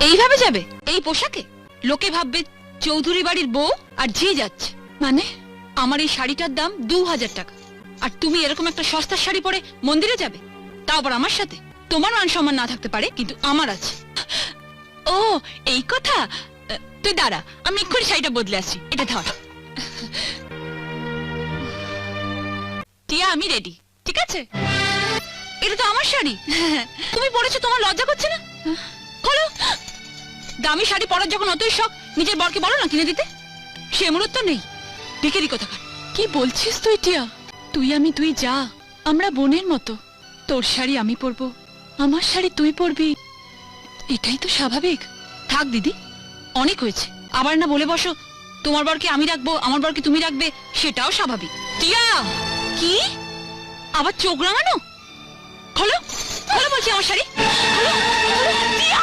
এইভাবে যাবে এই পোশাকে? লোকে ভাববে চৌধুরী বাড়ির বউ আর ঝি যাচ্ছে। মানে আমার এই শাড়িটার দাম 2000 টাকা, আর তুমি এরকম একটা সস্তার শাড়ি পরে মন্দিরে যাবে, তাও আবার আমার সাথে? তোমার মান সম্মান না থাকতে পারে, কিন্তু আমার আছে। ও এই কথা। তুই দাঁড়া, আমি এক্ষুনি শাড়িটা বদলে আসছি। এটা ধর টিয়া, আমি রেডি, ঠিক আছে? এটা তো আমার শাড়ি, তুমি পরেছো, তোমার লজ্জা করছে না? খোলো। দামি শাড়ি পরার যখন অতই শখ, নিজের বরকে বলো না কিনে দিতে। সে মূলত নেই, ভিখারি কোথাকার। কি বলছিস তুই টিয়া? তুই আমি দুই যা, আমরা বোনের মতো। তোর শাড়ি আমি পরবো, আমার শাড়ি তুই পরবি, এটাই তো স্বাভাবিক। থাক দিদি, অনেক হয়েছে। আবার না বলে বসো তোমার বরকে আমি রাখবো, আমার বরকে তুমি রাখবে, সেটাও স্বাভাবিক। টিয়া, কি আবার চোখ রাঙানো? খোলো, খোলো বলছি আমার শাড়ি, খোলো, খোলো। টিয়া!